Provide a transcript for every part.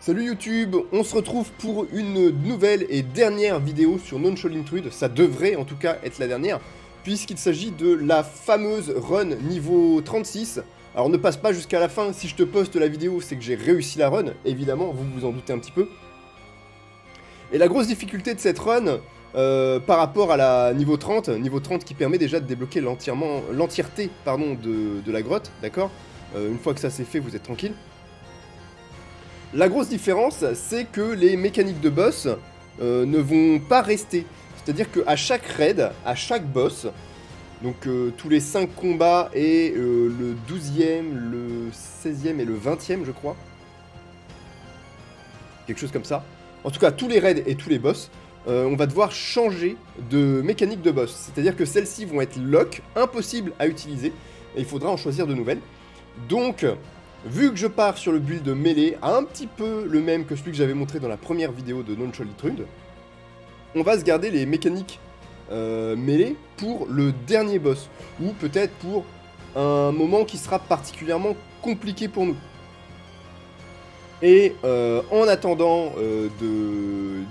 Salut YouTube, on se retrouve pour une nouvelle et dernière vidéo sur Non-Shall Intrude. Ça devrait en tout cas être la dernière, puisqu'il s'agit de la fameuse run niveau 36. Alors ne passe pas jusqu'à la fin, si je te poste la vidéo, c'est que j'ai réussi la run, évidemment, vous vous en doutez un petit peu. Et la grosse difficulté de cette run, par rapport à la niveau 30 qui permet déjà de débloquer l'entièreté de la grotte, d'accord. Une fois que ça c'est fait, vous êtes tranquille. La grosse différence, c'est que les mécaniques de boss ne vont pas rester. C'est-à-dire qu'à chaque raid, à chaque boss, donc tous les 5 combats et le 12e, le 16e et le 20e, je crois. Quelque chose comme ça. En tout cas, tous les raids et tous les boss, on va devoir changer de mécanique de boss. C'est-à-dire que celles-ci vont être lock, impossibles à utiliser, et il faudra en choisir de nouvelles. Donc, vu que je pars sur le build de mêlée, un petit peu le même que celui que j'avais montré dans la première vidéo de Non-Shall Intrude, on va se garder les mécaniques mêlée pour le dernier boss, ou peut-être pour un moment qui sera particulièrement compliqué pour nous. Et en attendant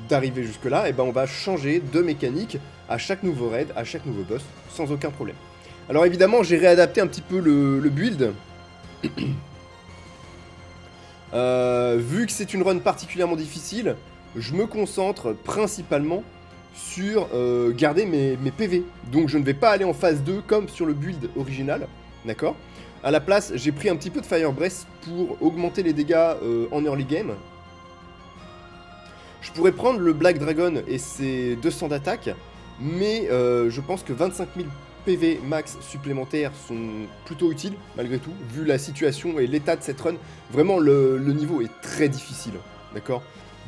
d'arriver jusque là, et ben on va changer de mécanique à chaque nouveau raid, à chaque nouveau boss, sans aucun problème. Alors évidemment j'ai réadapté un petit peu le build. Vu que c'est une run particulièrement difficile, je me concentre principalement sur garder mes PV. Donc je ne vais pas aller en phase 2 comme sur le build original, d'accord. À la place, j'ai pris un petit peu de Fire Breath pour augmenter les dégâts en early game. Je pourrais prendre le Black Dragon et ses 200 d'attaque, mais je pense que 25 000 PV max supplémentaires sont plutôt utiles, malgré tout, vu la situation et l'état de cette run. Vraiment, le niveau est très difficile, d'accord.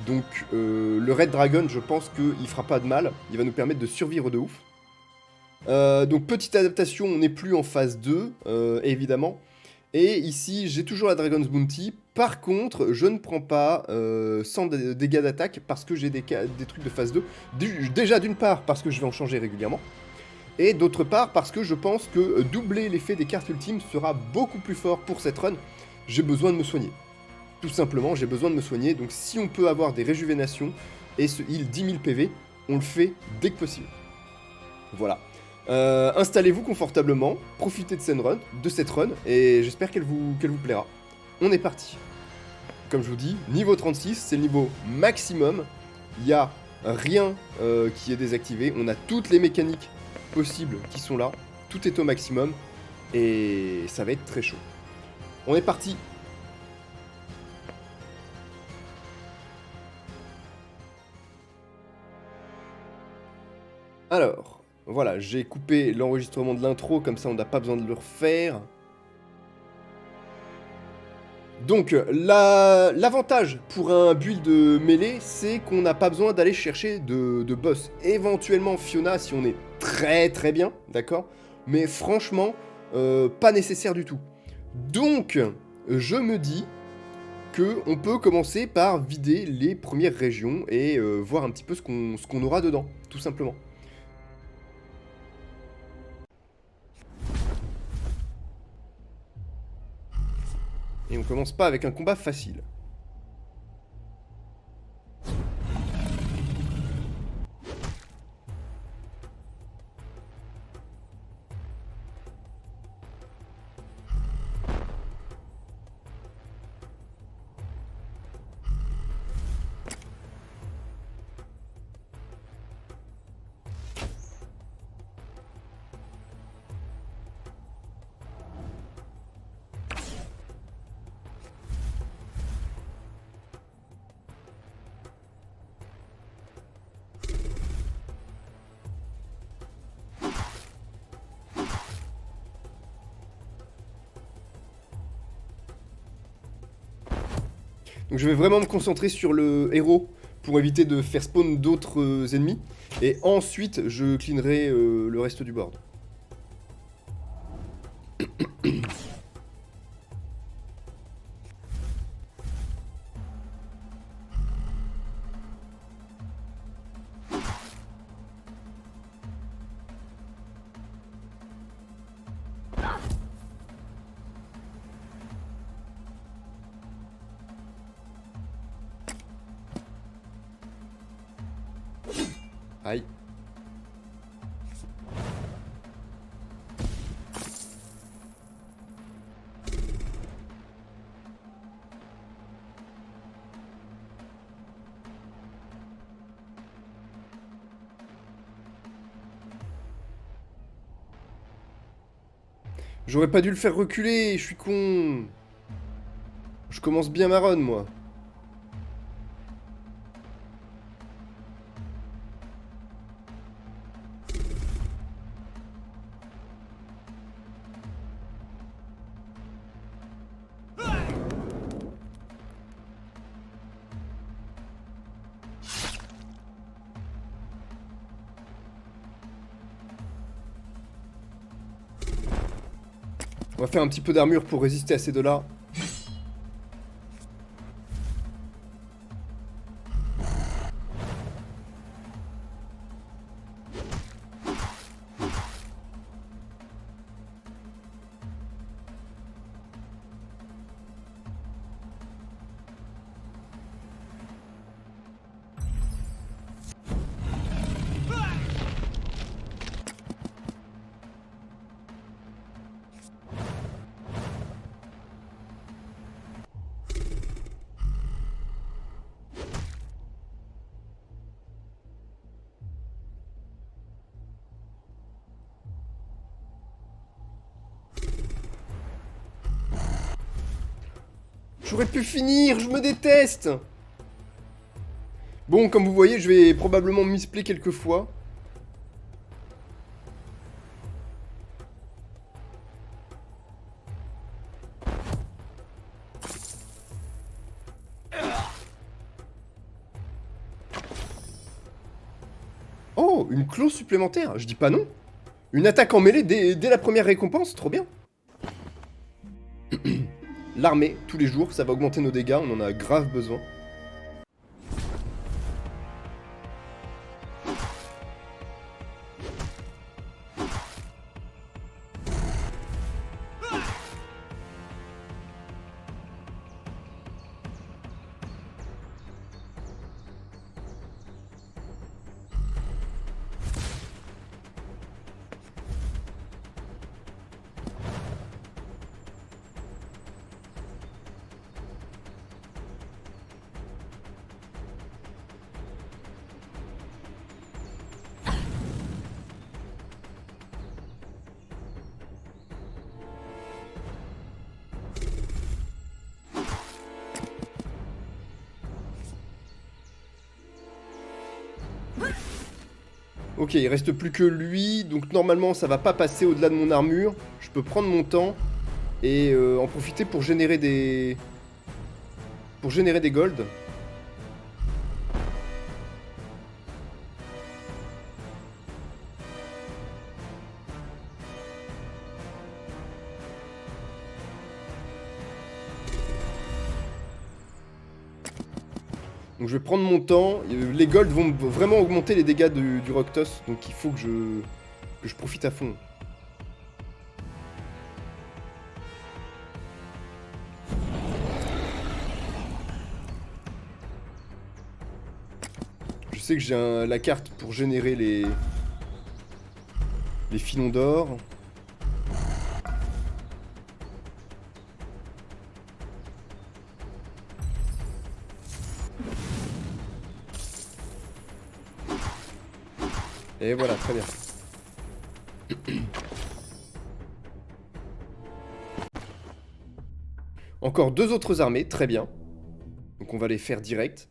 Donc, le Red Dragon, je pense qu'il fera pas de mal, il va nous permettre de survivre de ouf. Donc, petite adaptation, on n'est plus en phase 2, évidemment. Et ici, j'ai toujours la Dragon's Bounty. Par contre, je ne prends pas 100 dégâts d'attaque parce que j'ai des trucs de phase 2. Déjà, d'une part, parce que je vais en changer régulièrement. Et d'autre part, parce que je pense que doubler l'effet des cartes ultimes sera beaucoup plus fort pour cette run. J'ai besoin de me soigner. Tout simplement, j'ai besoin de me soigner. Donc si on peut avoir des réjuvénations et ce heal 10 000 PV, on le fait dès que possible. Voilà. Installez-vous confortablement, profitez de cette run, et j'espère qu'elle vous plaira. On est parti. Comme je vous dis, niveau 36, c'est le niveau maximum. Il n'y a rien qui est désactivé. On a toutes les mécaniques possibles qui sont là. Tout est au maximum. Et ça va être très chaud. On est parti. Alors, voilà, j'ai coupé l'enregistrement de l'intro, comme ça on n'a pas besoin de le refaire. Donc, l'avantage pour un build mêlée, c'est qu'on n'a pas besoin d'aller chercher de boss. Éventuellement Fiona si on est très très bien, d'accord. Mais franchement, pas nécessaire du tout. Donc, je me dis qu'on peut commencer par vider les premières régions et voir un petit peu ce qu'on aura dedans, tout simplement. Et on commence pas avec un combat facile. Donc je vais vraiment me concentrer sur le héros pour éviter de faire spawn d'autres ennemis. Et ensuite, je cleanerai le reste du board. Aïe. J'aurais pas dû le faire reculer, je suis con. Je commence bien ma run, moi. On va faire un petit peu d'armure pour résister à ces deux-là. J'aurais pu finir, je me déteste. Bon, comme vous voyez, je vais probablement misplay quelques fois. Oh, une clause supplémentaire, je dis pas non. Une attaque en mêlée dès la première récompense, trop bien. L'armée, tous les jours, ça va augmenter nos dégâts, on en a grave besoin. Ok, il reste plus que lui, donc normalement ça va pas passer au-delà de mon armure. Je peux prendre mon temps et en profiter pour générer des... golds. Donc je vais prendre mon temps, les golds vont vraiment augmenter les dégâts du Roktos, donc il faut que je profite à fond. Je sais que j'ai la carte pour générer les filons d'or. Et voilà, très bien. Encore deux autres armées, très bien. Donc on va les faire direct.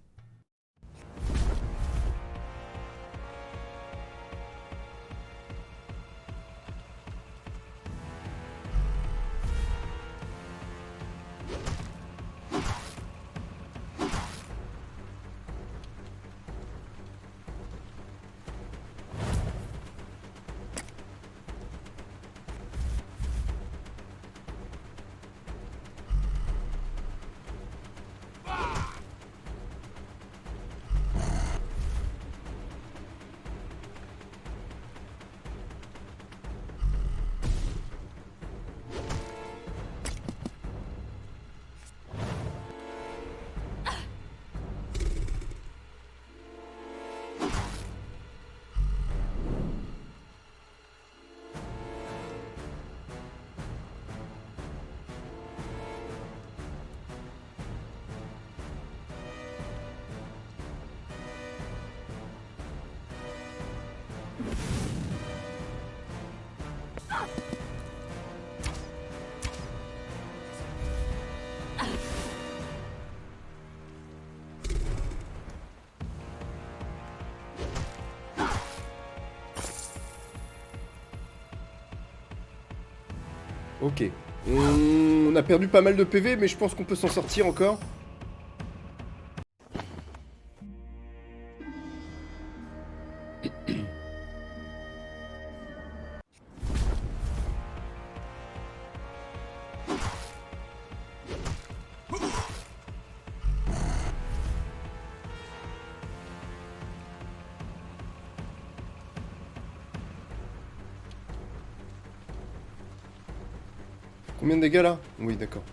Ok. On a perdu pas mal de PV, mais je pense qu'on peut s'en sortir encore. Combien de dégâts là? Oui, d'accord.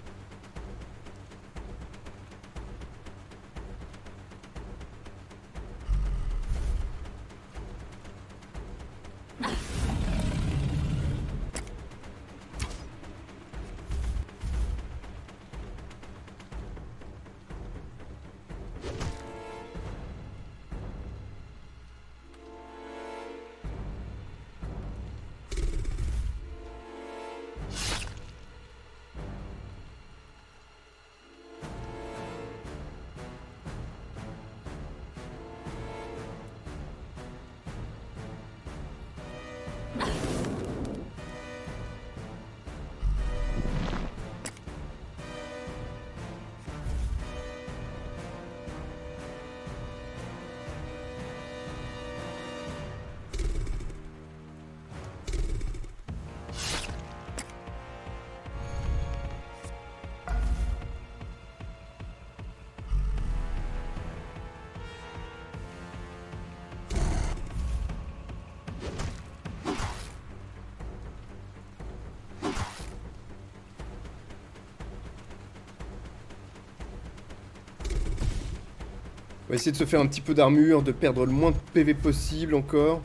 On va essayer de se faire un petit peu d'armure, de perdre le moins de PV possible encore.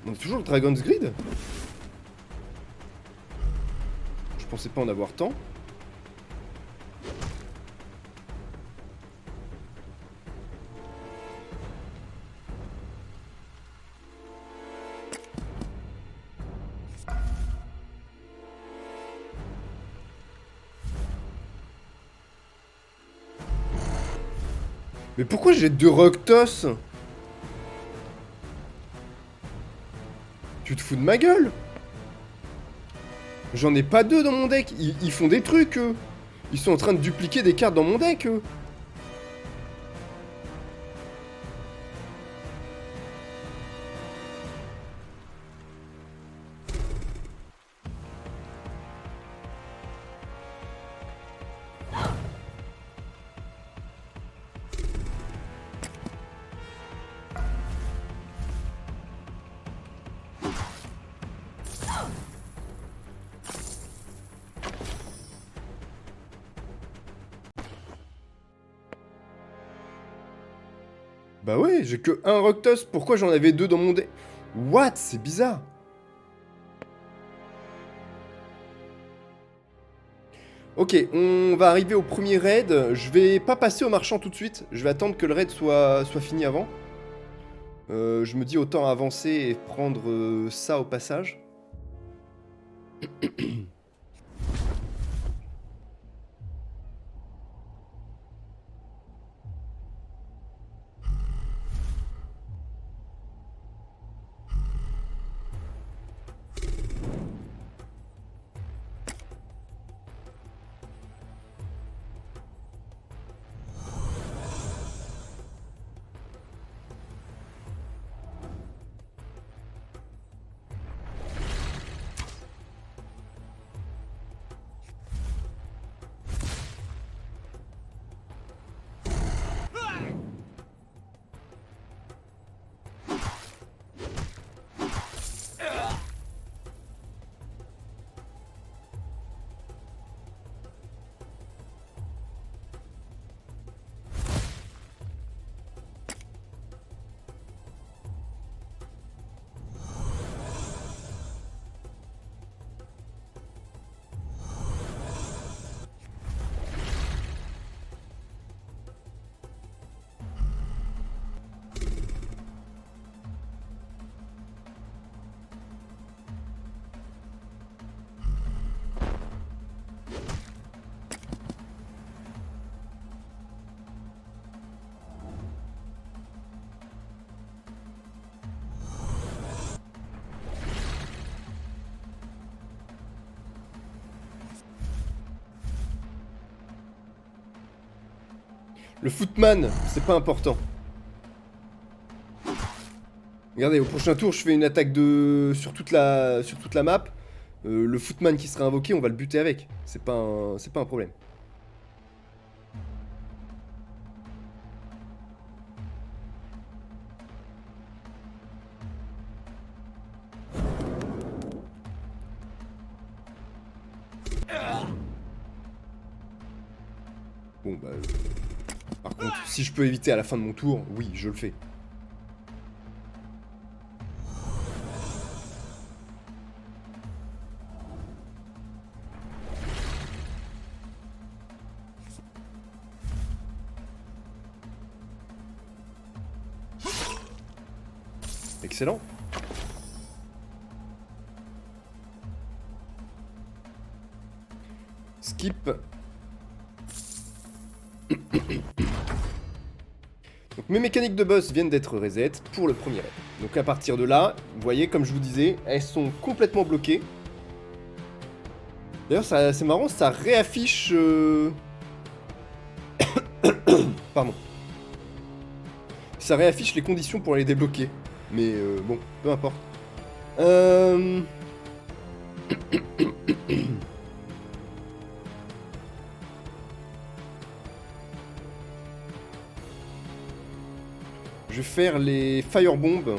On a toujours le Dragon's Grid. Je pensais pas en avoir tant. Mais pourquoi j'ai 2 Roctos? Tu te fous de ma gueule? J'en ai pas 2 dans mon deck. Ils font des trucs, eux. Ils sont en train de dupliquer des cartes dans mon deck, eux. Bah ouais, j'ai que 1 Roctos. Pourquoi j'en avais 2 dans mon deck? What? C'est bizarre. Ok, on va arriver au premier raid. Je vais pas passer au marchand tout de suite. Je vais attendre que le raid soit fini avant. Je me dis autant avancer et prendre ça au passage. Le footman, c'est pas important. Regardez, au prochain tour, je fais une attaque sur toute la map. Le footman qui sera invoqué, on va le buter avec. C'est pas un problème. Bon bah... Par contre, si je peux éviter à la fin de mon tour, oui, je le fais. Excellent. Skip. Donc mes mécaniques de boss viennent d'être reset pour le premier raid. Donc à partir de là, vous voyez, comme je vous disais, elles sont complètement bloquées. D'ailleurs, c'est marrant, ça réaffiche... Pardon. Ça réaffiche les conditions pour les débloquer. Mais bon, peu importe. Je vais faire les firebombs.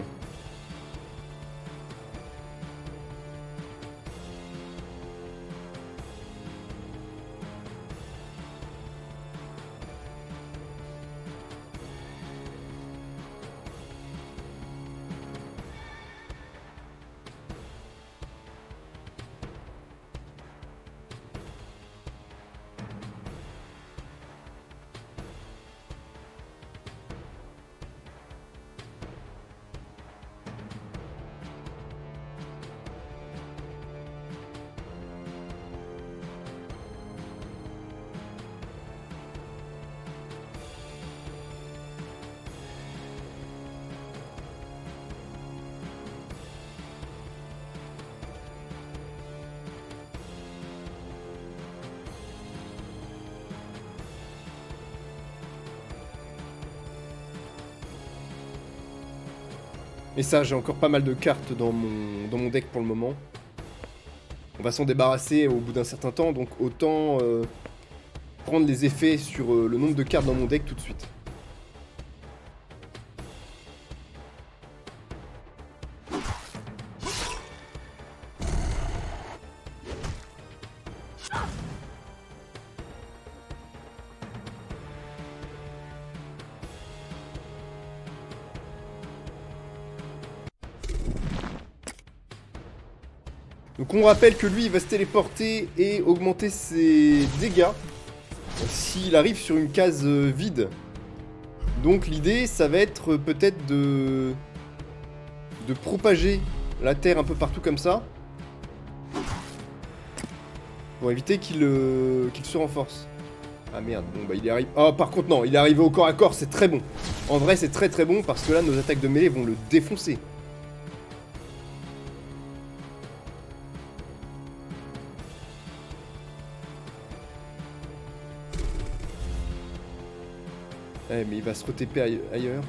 Et ça, j'ai encore pas mal de cartes dans mon deck pour le moment. On va s'en débarrasser au bout d'un certain temps, donc autant prendre les effets sur le nombre de cartes dans mon deck tout de suite. Donc on rappelle que lui il va se téléporter et augmenter ses dégâts s'il arrive sur une case vide. Donc l'idée ça va être peut-être de propager la terre un peu partout comme ça. Pour éviter qu'il se renforce. Ah merde, bon bah il est arrivé... Oh par contre non, il est arrivé au corps à corps, c'est très bon. En vrai c'est très très bon parce que là nos attaques de mêlée vont le défoncer. Eh mais il va se re-TP ailleurs.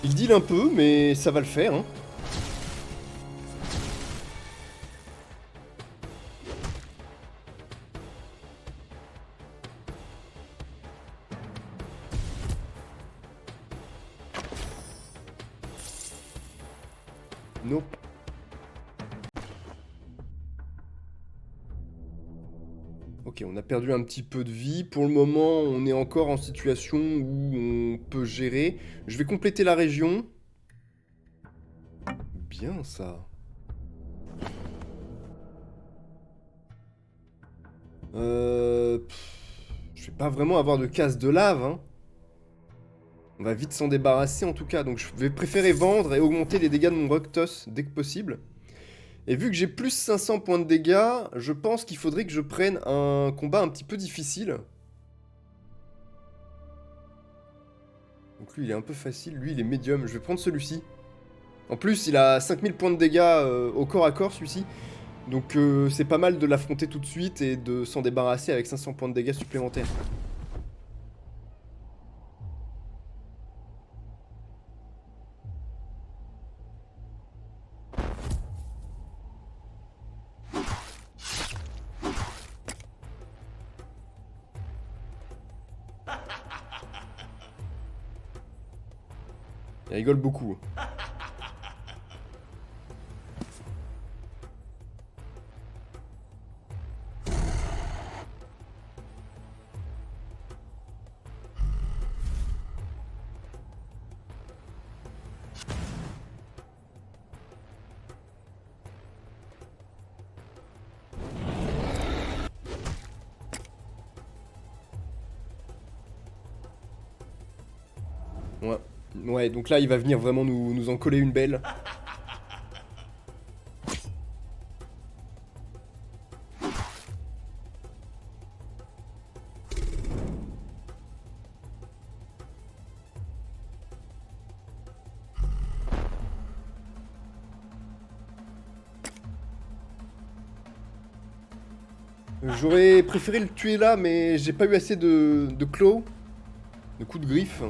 Il deal un peu, mais ça va le faire, hein. Nope. Ok, on a perdu un petit peu de vie. Pour le moment, on est encore en situation où on peut gérer. Je vais compléter la région. Bien, ça. Je vais pas vraiment avoir de casse de lave, hein. On va vite s'en débarrasser, en tout cas. Donc, je vais préférer vendre et augmenter les dégâts de mon Roktos dès que possible. Et vu que j'ai plus 500 points de dégâts, je pense qu'il faudrait que je prenne un combat un petit peu difficile. Donc lui, il est un peu facile. Lui, il est médium. Je vais prendre celui-ci. En plus, il a 5000 points de dégâts au corps à corps, celui-ci. Donc c'est pas mal de l'affronter tout de suite et de s'en débarrasser avec 500 points de dégâts supplémentaires. Il rigole beaucoup. Ouais. Ouais, donc là, il va venir vraiment nous en coller une belle. J'aurais préféré le tuer là, mais j'ai pas eu assez de claws, de coups de griffe.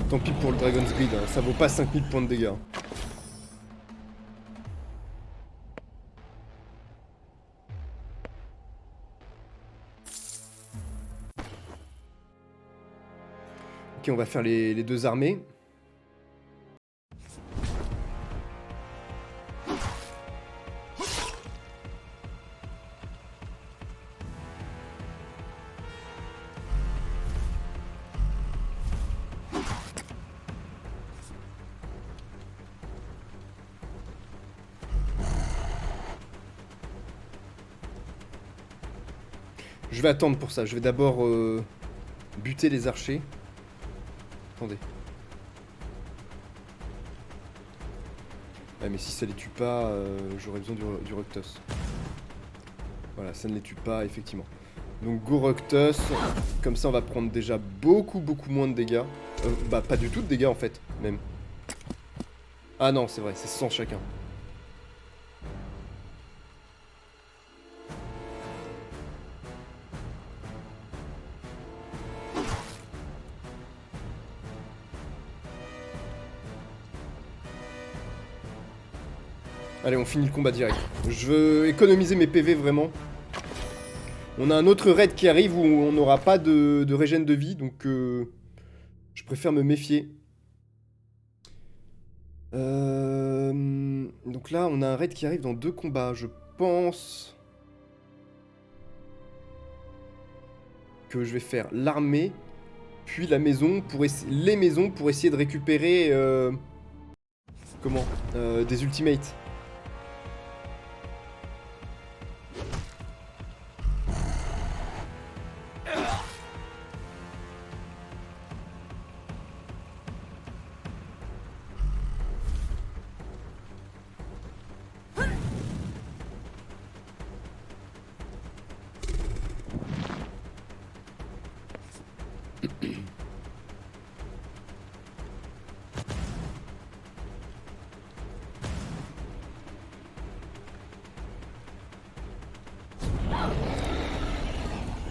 Tant pis pour le Dragon's Greed, hein, ça vaut pas 5000 points de dégâts. Ok, on va faire les deux armées. Je vais attendre pour ça, je vais d'abord buter les archers. Attendez. Ah mais si ça les tue pas, j'aurais besoin du Roktos. Voilà, ça ne les tue pas, effectivement. Donc go Roktos, comme ça on va prendre déjà beaucoup moins de dégâts. Bah pas du tout de dégâts en fait, même. Ah non, c'est vrai, c'est 100 chacun. Allez, on finit le combat direct. Je veux économiser mes PV vraiment. On a un autre raid qui arrive où on n'aura pas de régène de vie, donc je préfère me méfier. Donc là, on a un raid qui arrive dans 2 combats. Je pense que je vais faire l'armée, puis la maison pour les maisons pour essayer de récupérer comment des ultimates.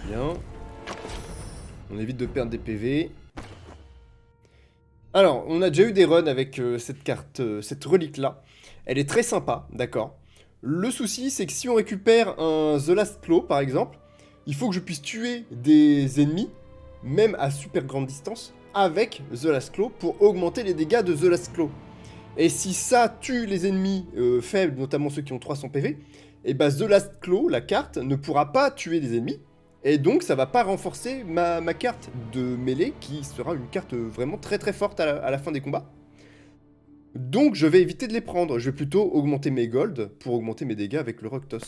Bien. On évite de perdre des PV. Alors, on a déjà eu des runs avec cette carte, cette relique-là. Elle est très sympa, d'accord. Le souci, c'est que si on récupère un The Last Claw, par exemple, il faut que je puisse tuer des ennemis, même à super grande distance, avec The Last Claw pour augmenter les dégâts de The Last Claw. Et si ça tue les ennemis faibles, notamment ceux qui ont 300 PV, et bah The Last Claw, la carte, ne pourra pas tuer les ennemis. Et donc ça va pas renforcer ma carte de mêlée, qui sera une carte vraiment très très forte à la fin des combats. Donc je vais éviter de les prendre, je vais plutôt augmenter mes golds pour augmenter mes dégâts avec le Roktos.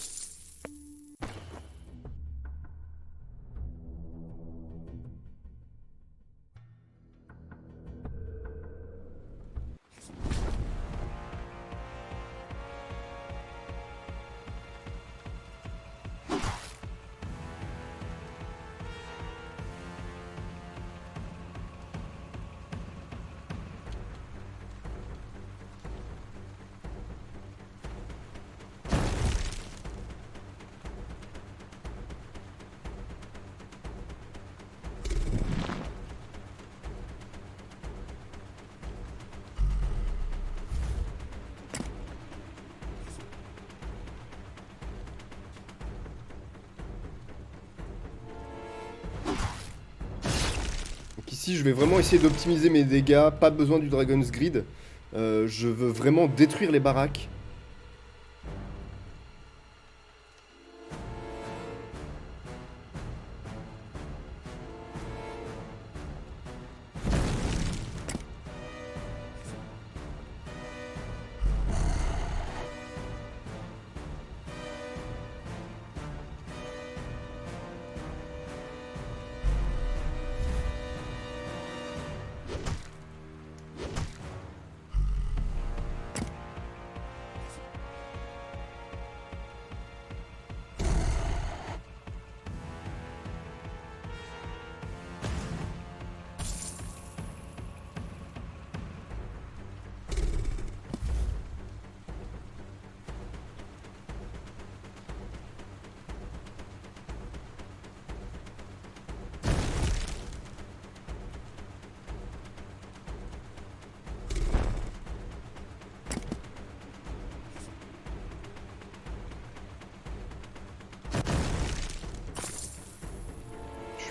Donc ici, je vais vraiment essayer d'optimiser mes dégâts, pas besoin du Dragon's Greed. Je veux vraiment détruire les baraques.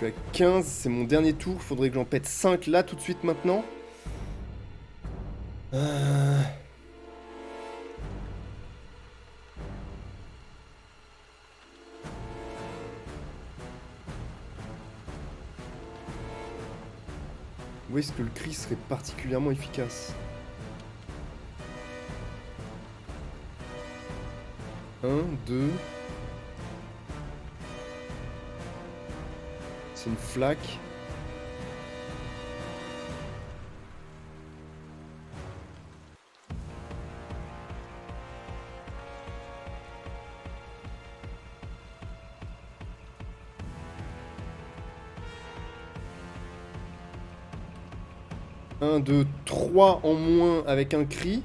Je suis à 15, c'est mon dernier tour, faudrait que j'en pète 5 là tout de suite maintenant. Où est-ce que le cri serait particulièrement efficace? 1, 2... C'est une flaque. Un, deux, 3 en moins avec un cri.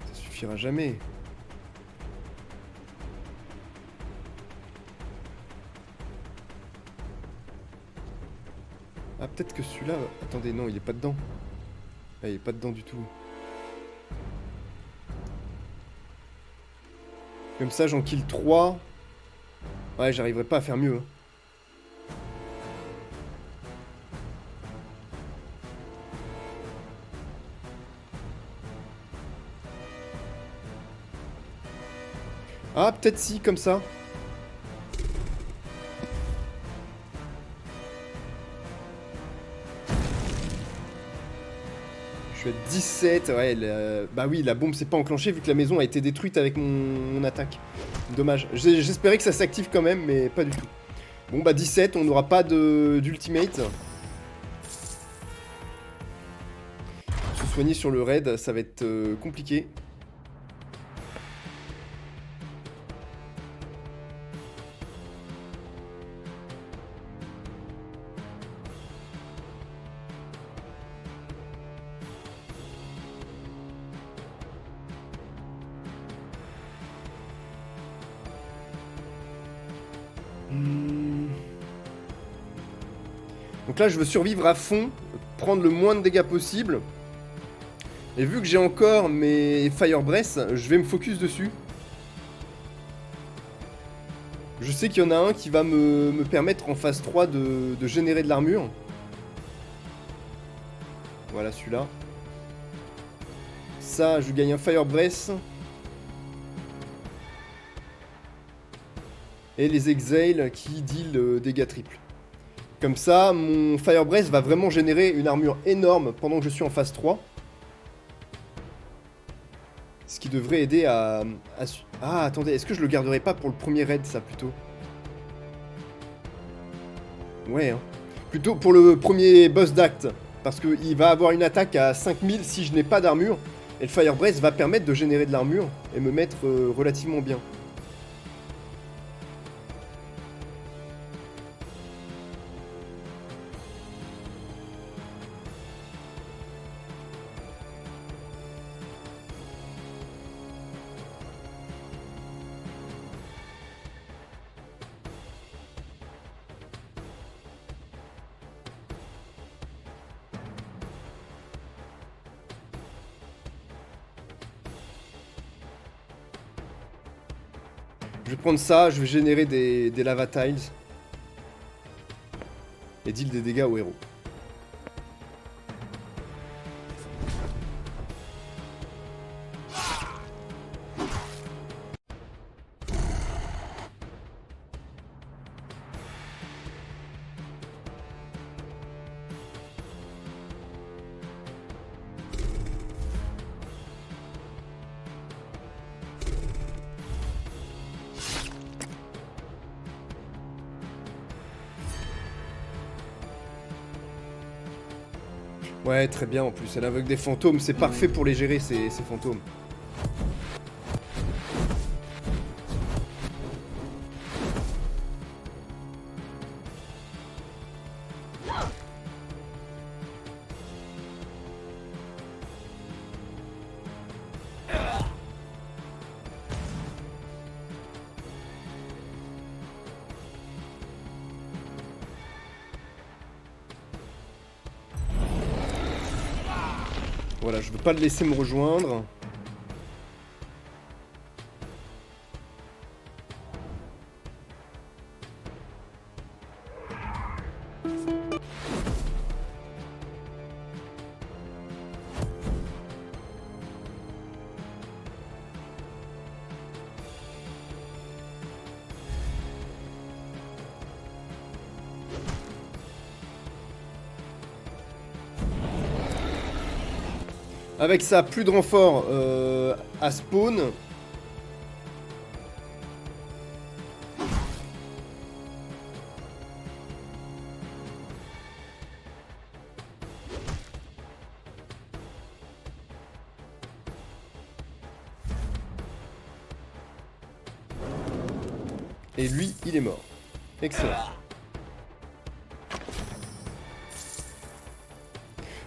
Ça suffira jamais. Ah, peut-être que celui-là... Attendez, non, il est pas dedans. Ah, il est pas dedans du tout. Comme ça, j'en kill 3. Ouais, j'arriverai pas à faire mieux. Hein. Ah, peut-être si, comme ça. Je suis à 17, ouais, bah oui, la bombe s'est pas enclenchée vu que la maison a été détruite avec mon attaque. Dommage. J'espérais que ça s'active quand même, mais pas du tout. Bon bah 17, on n'aura pas d'ultimate. Se soigner sur le raid, ça va être compliqué. Hmm. Donc là, je veux survivre à fond, prendre le moins de dégâts possible. Et vu que j'ai encore mes Fire Breath, je vais me focus dessus. Je sais qu'il y en a un qui va me permettre en phase 3 de générer de l'armure. Voilà celui-là. Ça, je gagne un Fire Breath. Et les Exhale qui deal dégâts triples. Comme ça, mon Fire Breath va vraiment générer une armure énorme pendant que je suis en phase 3. Ce qui devrait aider à... Ah, attendez, est-ce que je le garderai pas pour le premier raid, ça, plutôt? Ouais, hein. Plutôt pour le premier boss d'acte. Parce qu'il va avoir une attaque à 5000 si je n'ai pas d'armure. Et le Fire Breath va permettre de générer de l'armure et me mettre relativement bien. Je vais prendre ça, je vais générer des lava tiles. Et deal des dégâts aux héros. Ouais, très bien en plus, elle invoque des fantômes, c'est parfait pour les gérer ces fantômes. Voilà, je veux pas le laisser me rejoindre. Avec ça, plus de renfort à spawn. Et lui, il est mort. Excellent.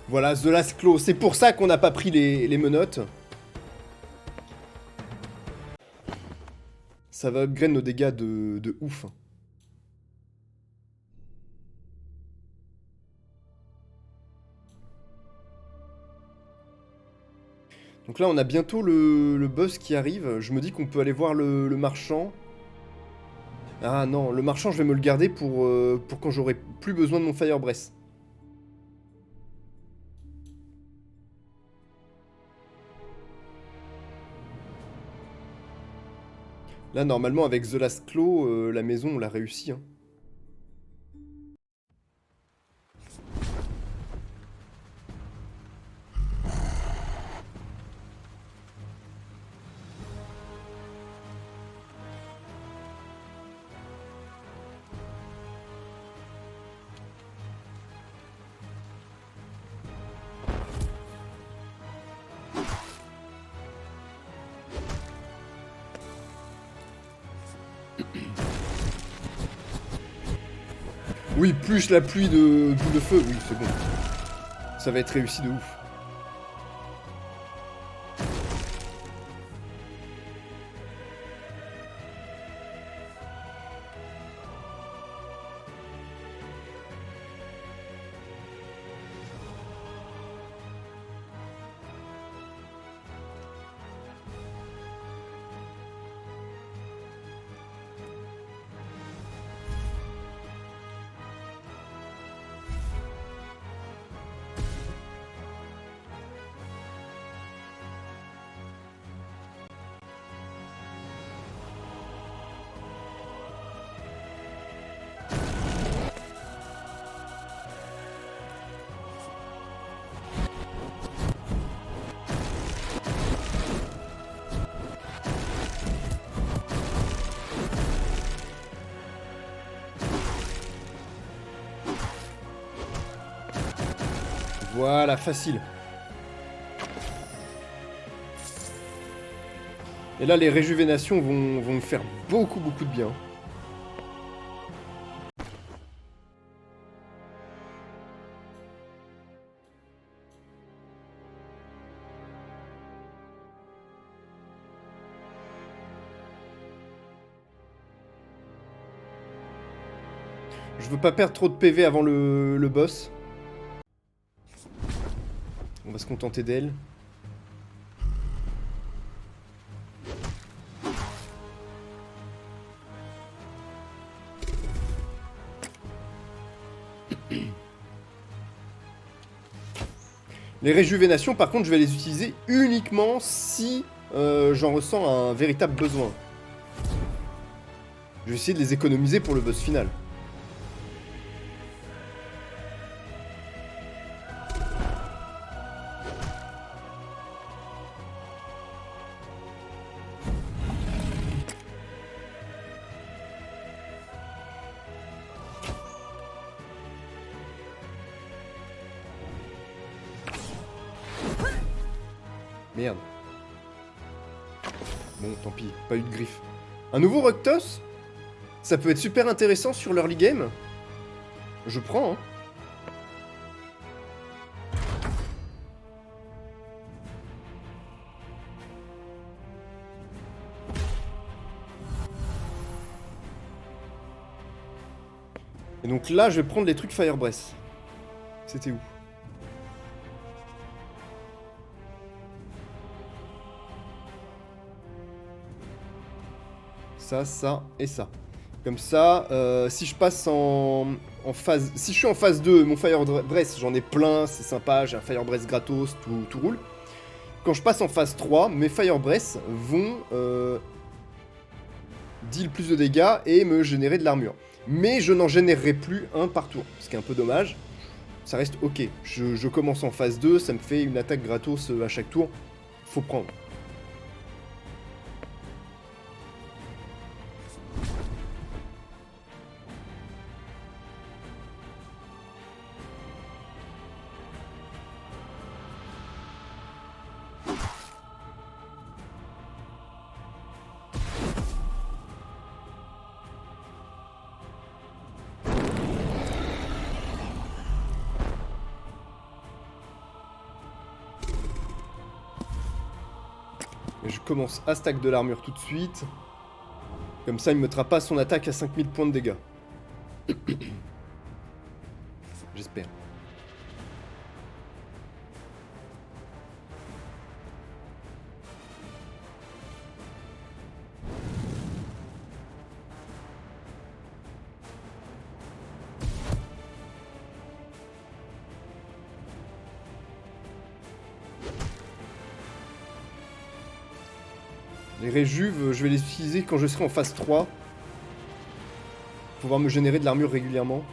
Voilà, The Last Claw. C'est pour ça qu'on n'a pas pris les menottes. Ça va upgrade nos dégâts de ouf. Donc là, on a bientôt le boss qui arrive. Je me dis qu'on peut aller voir le marchand. Ah non, le marchand, je vais me le garder pour quand j'aurai plus besoin de mon Fire Breath. Là, normalement, avec The Last Claw, la maison, on l'a réussi. Hein. Oui, plus la pluie de boule de feu, oui, c'est bon. Ça va être réussi de ouf. Voilà, facile. Et là, les réjuvénations vont me faire beaucoup de bien. Je veux pas perdre trop de PV avant le boss. On va se contenter d'elle. Les réjuvénations, par contre, je vais les utiliser uniquement si j'en ressens un véritable besoin. Je vais essayer de les économiser pour le boss final. Merde. Bon, tant pis, pas eu de griffe. Un nouveau Roctos? Ça peut être super intéressant sur l'early game. Je prends, hein. Et donc là, je vais prendre les trucs Fire Breath. C'était où? Ça et ça. Comme ça, si je passe en phase... Si je suis en phase 2, mon Fire Breath, j'en ai plein, c'est sympa, j'ai un Fire Breath gratos, tout roule. Quand je passe en phase 3, mes Fire Breath vont deal plus de dégâts et me générer de l'armure. Mais je n'en générerai plus un par tour, ce qui est un peu dommage. Ça reste ok. Je commence en phase 2, ça me fait une attaque gratos à chaque tour. Faut prendre. Et je commence à stack de l'armure tout de suite. Comme ça, il me mettra pas son attaque à 5000 points de dégâts. J'espère. Les réjuves, je vais les utiliser quand je serai en phase 3. Pour pouvoir me générer de l'armure régulièrement.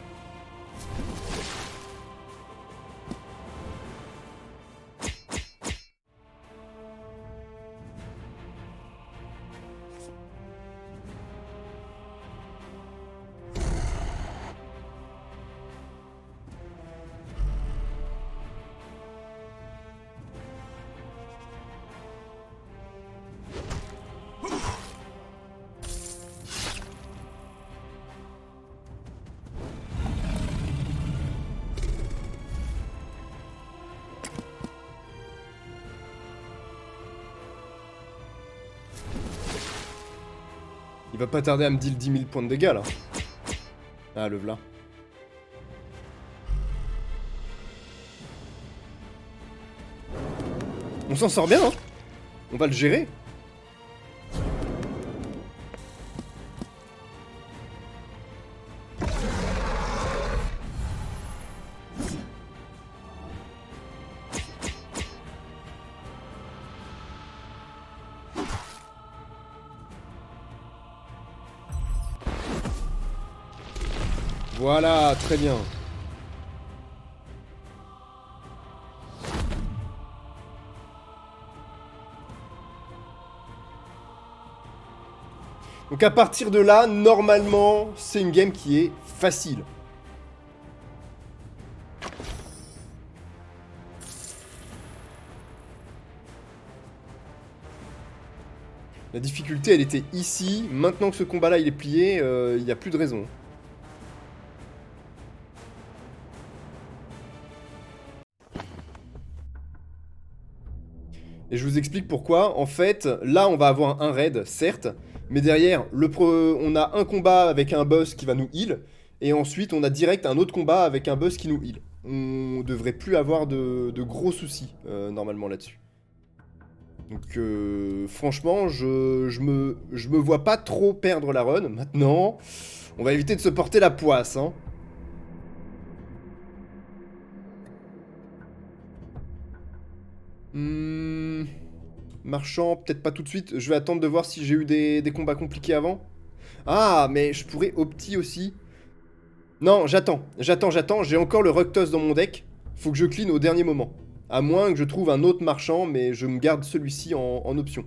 Il va pas tarder à me deal 10 000 points de dégâts là. Ah, le v'là. On s'en sort bien, hein. On va le gérer. Voilà, très bien. Donc à partir de là, normalement, c'est une game qui est facile. La difficulté, elle était ici. Maintenant que ce combat-là, il est plié, il n'y a plus de raison. Et je vous explique pourquoi. En fait, là, on va avoir un raid, certes, mais derrière, on a un combat avec un boss qui va nous heal, et ensuite, on a direct un autre combat avec un boss qui nous heal. On devrait plus avoir de gros soucis, normalement, là-dessus. Donc, franchement, je me vois pas trop perdre la run. Maintenant, on va éviter de se porter la poisse, hein. Marchand, peut-être pas tout de suite. Je vais attendre de voir si j'ai eu des combats compliqués avant. Ah, mais je pourrais opti aussi. Non, j'attends. J'ai encore le Ructos dans mon deck. Faut que je clean au dernier moment. À moins que je trouve un autre marchand, mais je me garde celui-ci en option.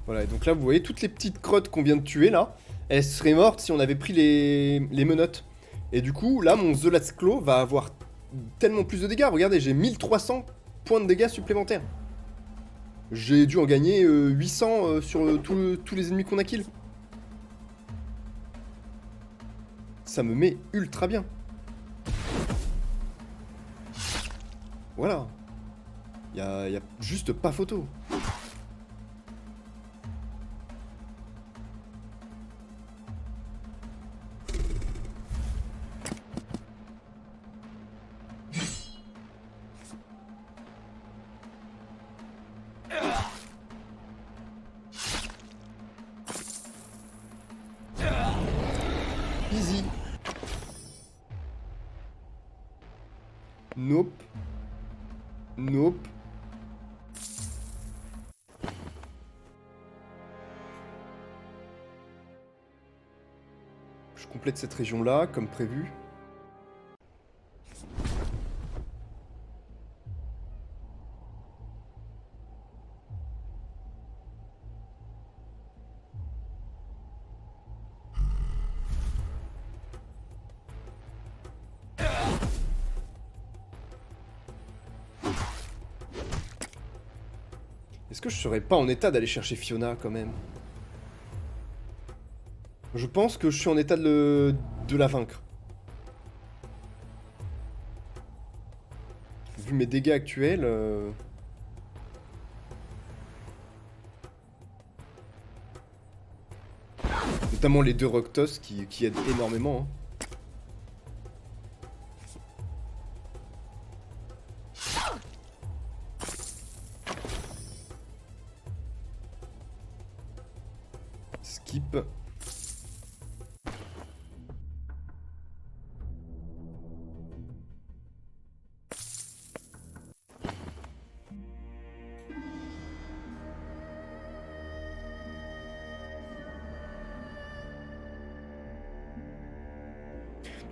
Voilà, et donc là, vous voyez toutes les petites crottes qu'on vient de tuer, là, elles seraient mortes si on avait pris les menottes. Et du coup, là, mon The Last Claw va avoir tellement plus de dégâts. Regardez, j'ai 1300 points de dégâts supplémentaires. J'ai dû en gagner 800 sur tous les ennemis qu'on a kill. Ça me met ultra bien. Voilà. Y a juste pas photo. Easy. Nope. Nope. Je complète cette région-là, comme prévu. Est-ce que je serais pas en état d'aller chercher Fiona, quand même? Je pense que je suis en état de la vaincre. Vu mes dégâts actuels... Notamment les deux Roctos qui aident énormément. Hein. Skip.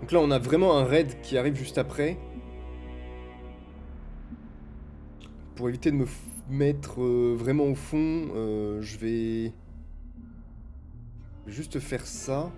Donc là, on a vraiment un raid qui arrive juste après. Pour éviter de me mettre vraiment au fond, je vais juste faire ça.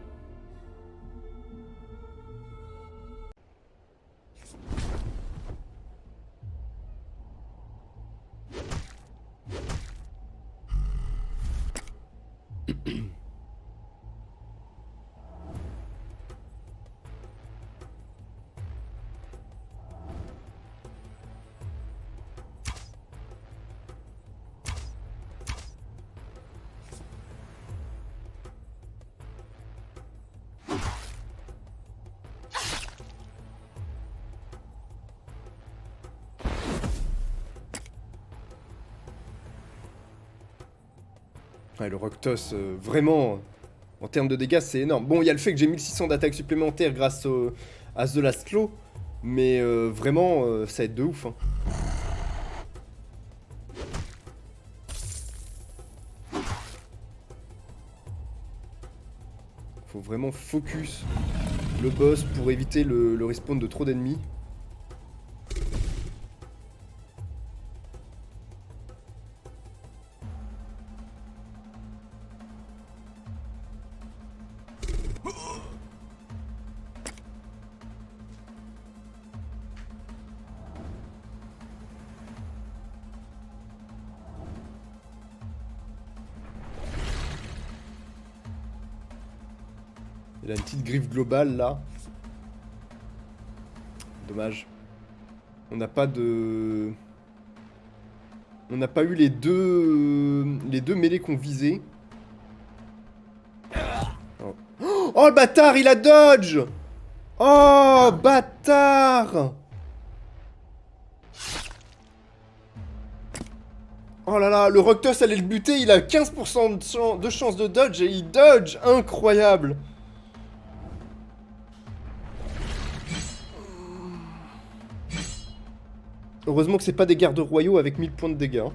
Ouais, le Roctos, vraiment, en termes de dégâts, c'est énorme. Bon, il y a le fait que j'ai 1600 d'attaque supplémentaire grâce à The Last Claw, mais vraiment, ça va être de ouf. Hein. Faut vraiment focus le boss pour éviter le respawn de trop d'ennemis. Il a une petite griffe globale là. Dommage. On n'a pas de... On n'a pas eu les deux mêlées qu'on visait. Oh. Oh le bâtard, il a dodge. Oh bâtard. Oh là là, le Roctos allait le buter, il a 15% de chance de dodge et il dodge. Incroyable. Heureusement que c'est pas des gardes royaux avec 1000 points de dégâts. Hein.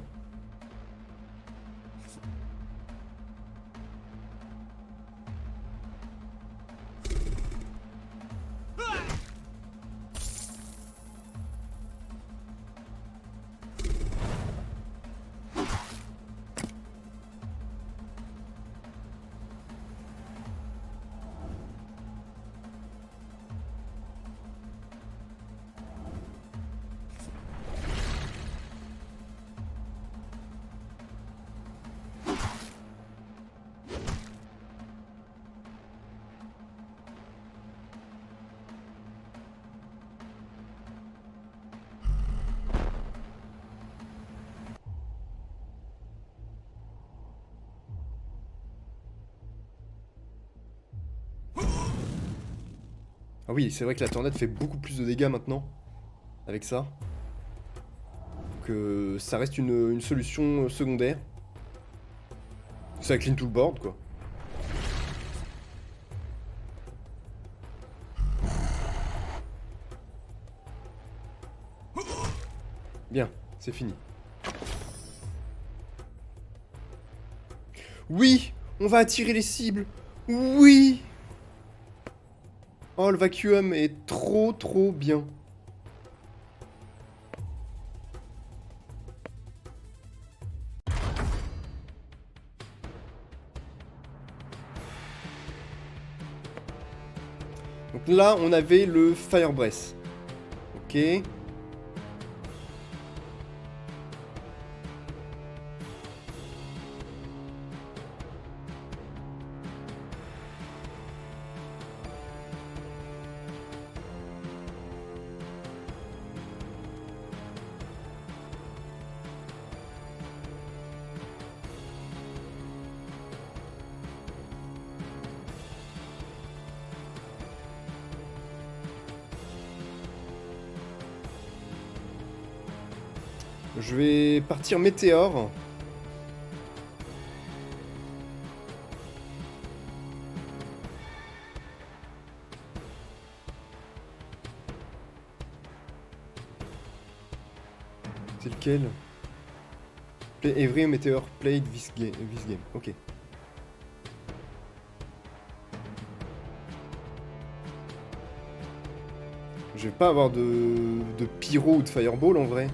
Ah oui, c'est vrai que la tornade fait beaucoup plus de dégâts maintenant. Avec ça. Que ça reste une solution secondaire. Ça clean tout le board, quoi. Bien, c'est fini. Oui, on va attirer les cibles. Oui. Oh, le vacuum est trop bien. Donc là, on avait le Fire Breath. Ok. Je vais partir météore. C'est lequel? Every Meteor played this game. Ok. Je vais pas avoir de pyro ou de fireball en vrai.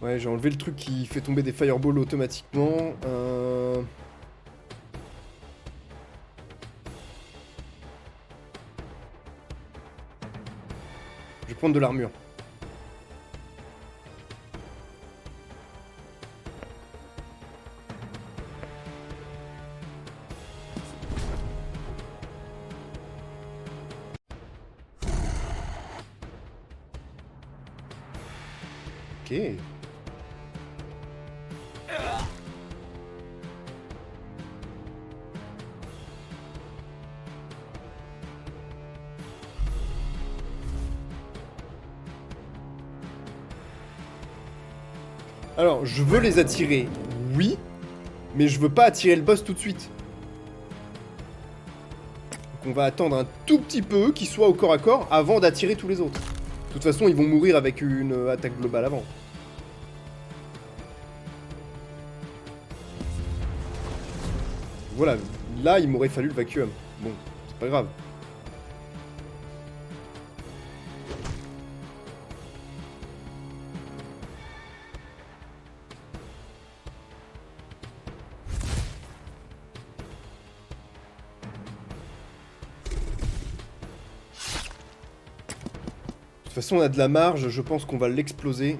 Ouais, j'ai enlevé le truc qui fait tomber des fireballs automatiquement. Je vais prendre de l'armure. Ok. Alors, je veux les attirer, oui, mais je veux pas attirer le boss tout de suite. Donc on va attendre un tout petit peu qu'il soit au corps à corps avant d'attirer tous les autres. De toute façon, ils vont mourir avec une attaque globale avant. Voilà, là, il m'aurait fallu le vacuum. Bon, c'est pas grave. De toute façon, on a de la marge, je pense qu'on va l'exploser.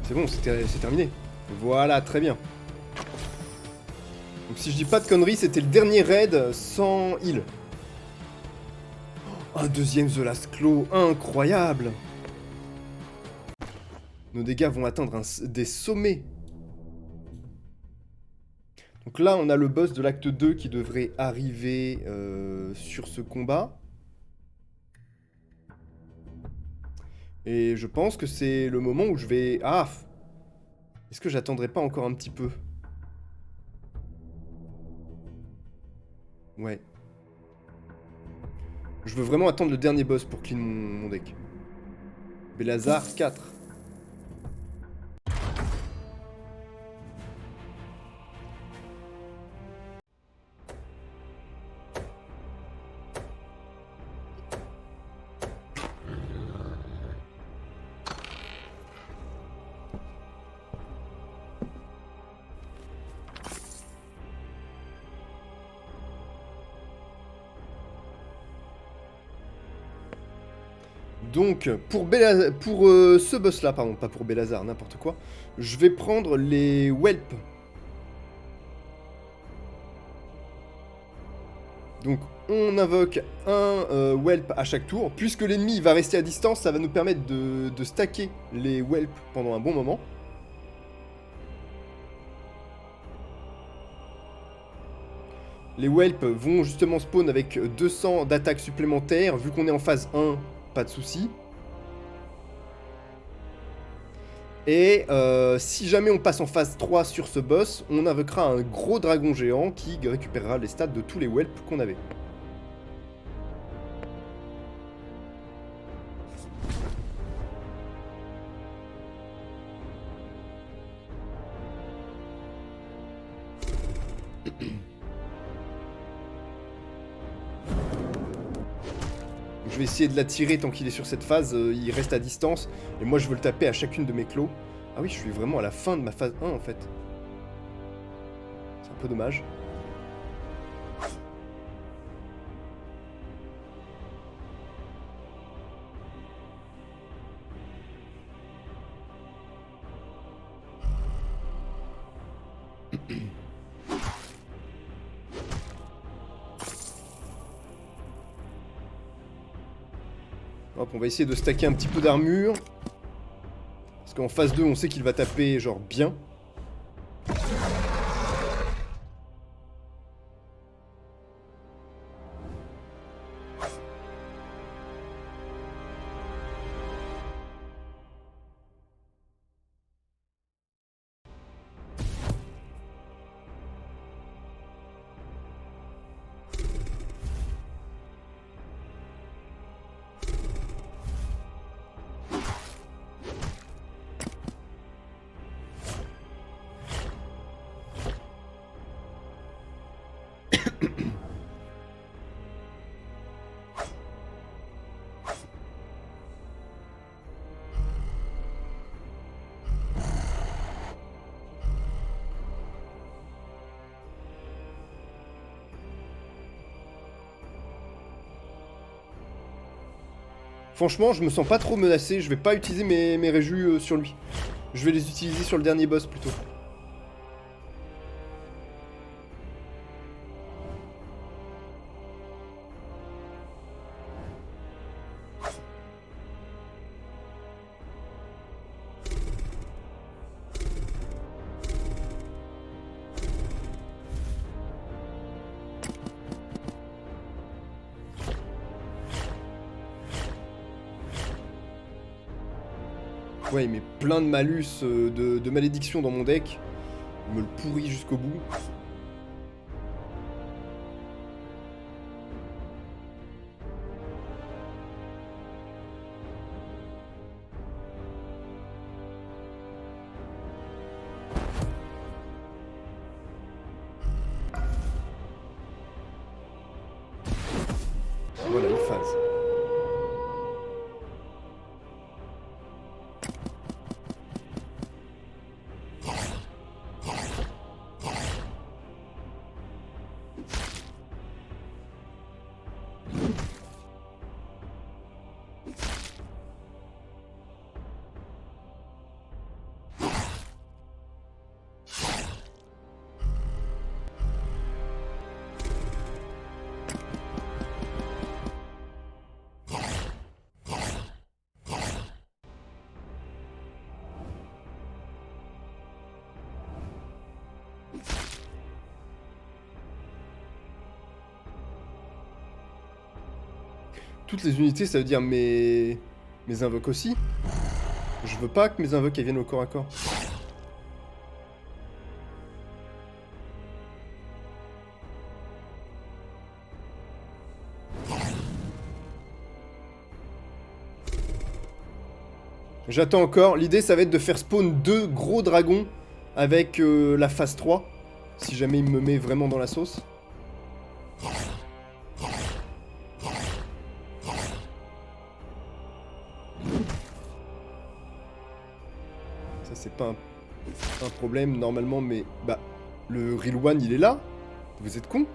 C'est bon, c'est terminé. Voilà, très bien. Donc si je dis pas de conneries, c'était le dernier raid sans heal. Un deuxième The Last Claw, incroyable. Nos dégâts vont atteindre des sommets. Donc là, on a le boss de l'acte 2 qui devrait arriver sur ce combat. Et je pense que c'est le moment où je vais... Ah! Est-ce que j'attendrai pas encore un petit peu? Ouais. Je veux vraiment attendre le dernier boss pour clean mon deck. Belazar 4. Donc, pour ce boss-là, pardon, pas pour Belazar, n'importe quoi, je vais prendre les Whelp. Donc, on invoque un Whelp à chaque tour. Puisque l'ennemi va rester à distance, ça va nous permettre de stacker les Whelp pendant un bon moment. Les Whelp vont justement spawn avec 200 d'attaque supplémentaires. Vu qu'on est en phase 1, pas de soucis. Et si jamais on passe en phase 3 sur ce boss, on invoquera un gros dragon géant qui récupérera les stats de tous les Whelp qu'on avait. Je vais essayer de l'attirer tant qu'il est sur cette phase, il reste à distance, et moi je veux le taper à chacune de mes clos. Ah oui, je suis vraiment à la fin de ma phase 1 en fait. C'est un peu dommage. Hop, on va essayer de stacker un petit peu d'armure. Parce qu'en phase 2, on sait qu'il va taper genre bien. Franchement, je me sens pas trop menacé, je vais pas utiliser mes réjus sur lui. Je vais les utiliser sur le dernier boss plutôt. Ouais, il met plein de malus, de malédiction dans mon deck. Il me le pourrit jusqu'au bout. Voilà, une phase. Toutes les unités, ça veut dire mes invoques aussi. Je veux pas que mes invoques elles viennent au corps à corps. J'attends encore. L'idée, ça va être de faire spawn 2 gros dragons avec la phase 3. Si jamais il me met vraiment dans la sauce. Ça, c'est pas un problème normalement, mais... Bah, le Real One, il est là. Vous êtes con?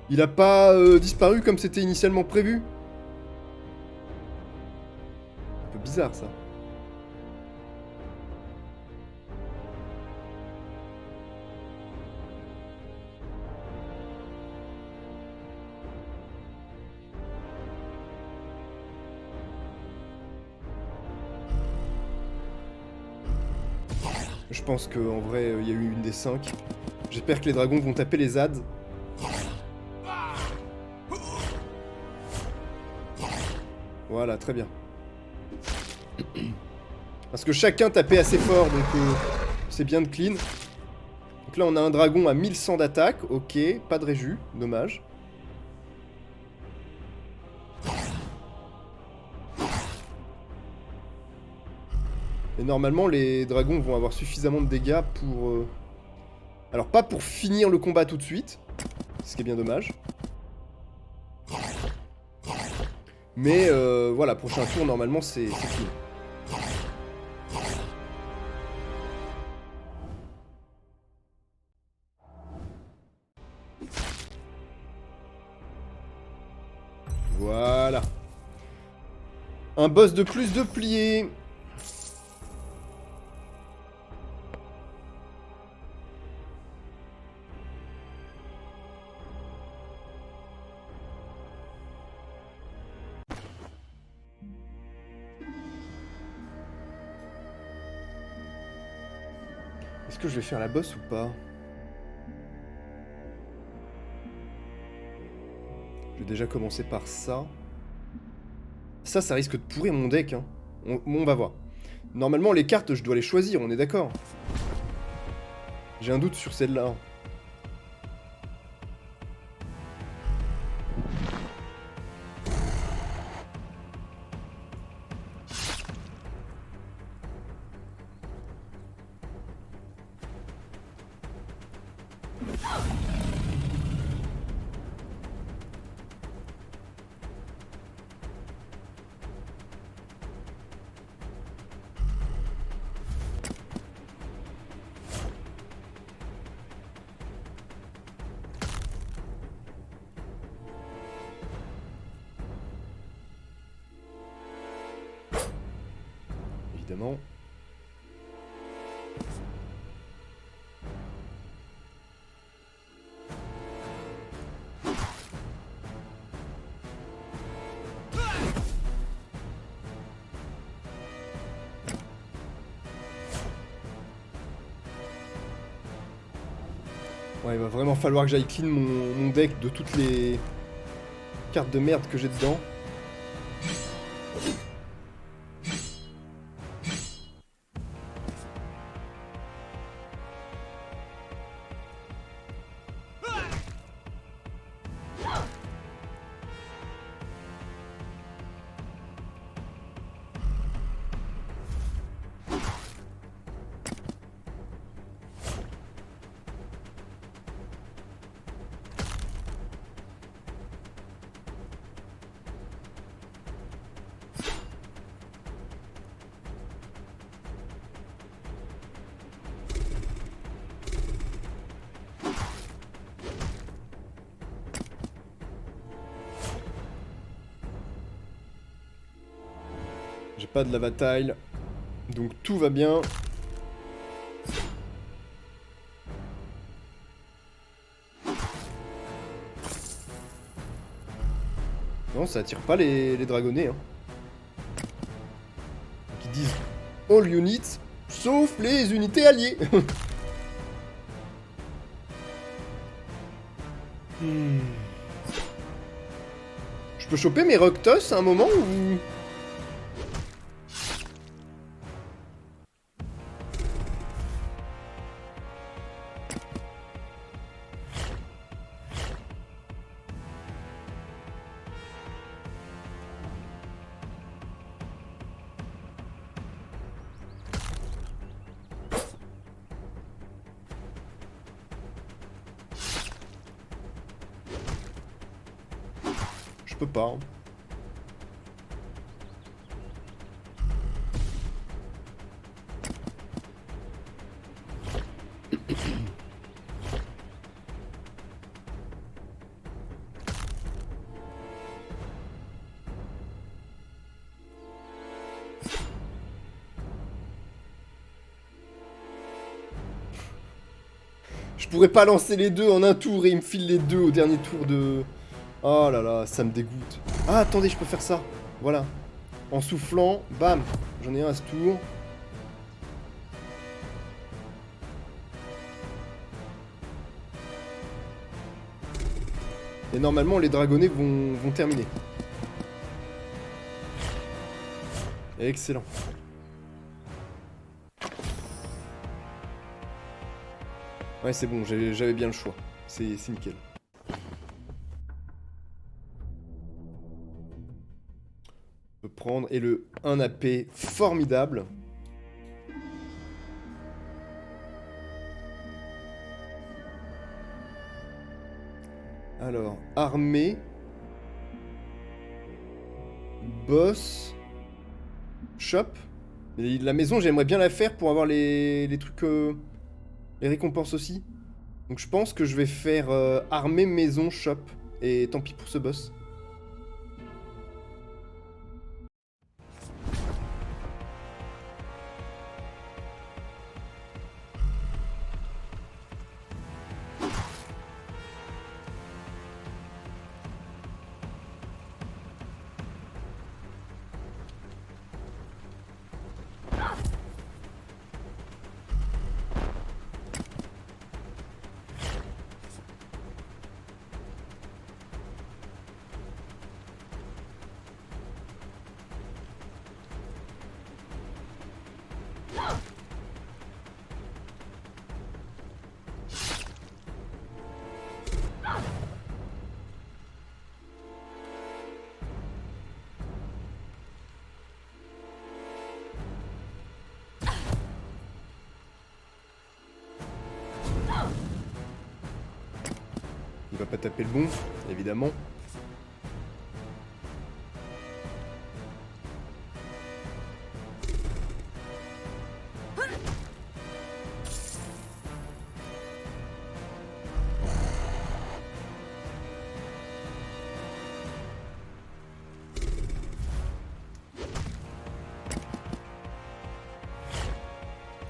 Il a pas disparu comme c'était initialement prévu. Un peu bizarre, ça. Je pense qu'en vrai, il y a eu une des 5. J'espère que les dragons vont taper les ZAD. Voilà, très bien. Parce que chacun tapait assez fort, donc c'est bien de clean. Donc là, on a un dragon à 1100 d'attaque. Ok, pas de réjus, dommage. Et normalement, les dragons vont avoir suffisamment de dégâts pour... Alors, pas pour finir le combat tout de suite, ce qui est bien dommage. Mais voilà, prochain tour, normalement, c'est clean. Voilà. Un boss de plus de pliés. Est-ce que je vais faire la boss ou pas? Je vais déjà commencer par ça. Ça risque de pourrir mon deck, hein. On va voir. Normalement, les cartes, je dois les choisir, on est d'accord? J'ai un doute sur celle-là. Évidemment. Ouais, il va vraiment falloir que j'aille clean mon deck de toutes les cartes de merde que j'ai dedans. J'ai pas de lava tile, donc tout va bien. Non, ça attire pas les dragonnets, hein. Qui disent all units, sauf les unités alliées. Je peux choper mes Roctos à un moment ou... Je peux pas. Hein. Je pourrais pas lancer les deux en un tour et il me file les deux au dernier tour de... Oh là là, ça me dégoûte. Ah, attendez, je peux faire ça. Voilà. En soufflant, bam. J'en ai un à ce tour. Et normalement, les dragonnets vont terminer. Excellent. Ouais, c'est bon, j'avais bien le choix. C'est nickel. On peut prendre... Et le 1 AP formidable. Alors, armée. Boss. Shop. Et la maison, j'aimerais bien la faire pour avoir les trucs... les récompenses aussi. Donc je pense que je vais faire armée, maison, shop. Et tant pis pour ce boss. Il va pas taper le bon, évidemment.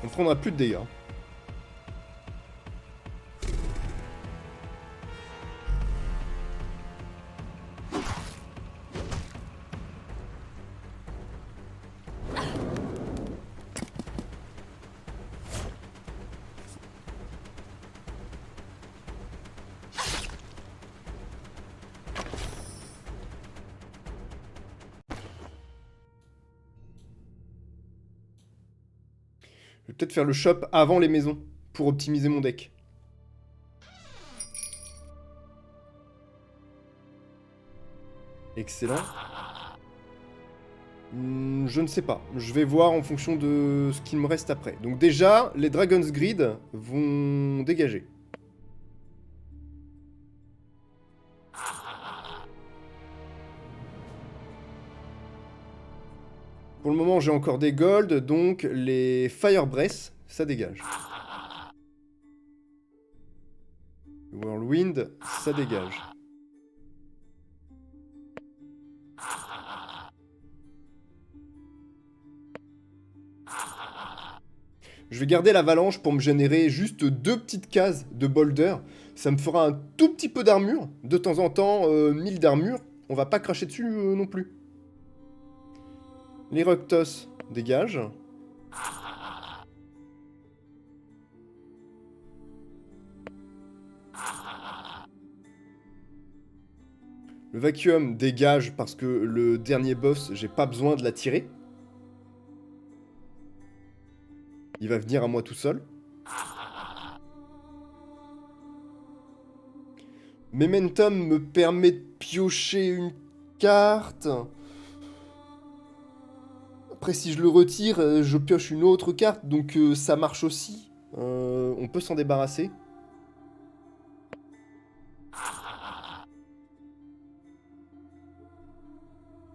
On prendra plus de dégâts. Je vais peut-être faire le shop avant les maisons, pour optimiser mon deck. Excellent. Je ne sais pas. Je vais voir en fonction de ce qu'il me reste après. Donc déjà, les Dragon's Greed vont dégager. Pour le moment, j'ai encore des gold, donc les Fire Breath, ça dégage. Whirlwind, ça dégage. Je vais garder l'avalanche pour me générer juste 2 petites cases de boulder. Ça me fera un tout petit peu d'armure. De temps en temps, 1000 d'armure. On va pas cracher dessus non plus. Les Roctos dégagent. Le Vacuum dégage parce que le dernier boss, j'ai pas besoin de la tirer. Il va venir à moi tout seul. Momentum me permet de piocher une carte. Après, si je le retire, je pioche une autre carte, donc ça marche aussi. On peut s'en débarrasser.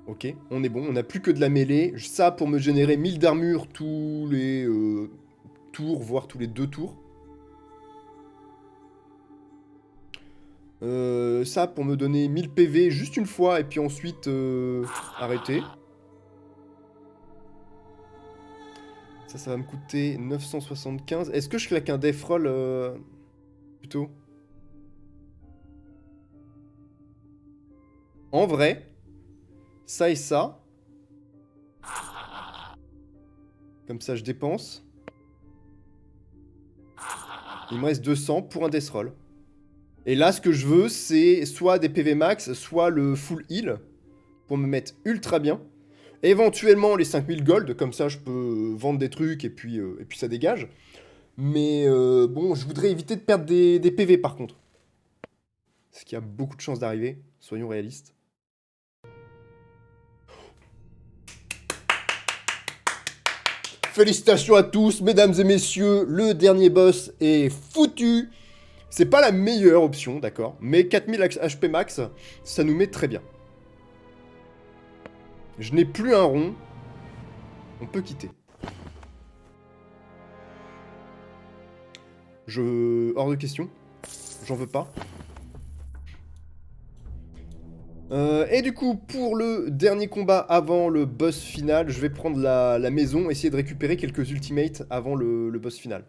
Ok, on est bon, on n'a plus que de la mêlée. Ça pour me générer 1000 d'armure tous les tours, voire tous les 2 tours. Ça pour me donner 1000 PV juste une fois et puis ensuite arrêter. Ça va me coûter 975. Est-ce que je claque un death roll plutôt? En vrai, ça et ça. Comme ça, je dépense. Il me reste 200 pour un death roll. Et là, ce que je veux, c'est soit des PV max, soit le full heal. Pour me mettre ultra bien. Éventuellement, les 5000 gold. Comme ça, je peux vendre des trucs et puis ça dégage. Mais bon, je voudrais éviter de perdre des PV par contre. Ce qui a beaucoup de chances d'arriver. Soyons réalistes. Félicitations à tous, mesdames et messieurs, le dernier boss est foutu. C'est pas la meilleure option, d'accord, mais 4000 HP max, ça nous met très bien. Je n'ai plus un rond, on peut quitter. Hors de question, j'en veux pas. Et du coup, pour le dernier combat avant le boss final, je vais prendre la maison, essayer de récupérer quelques ultimates avant le boss final.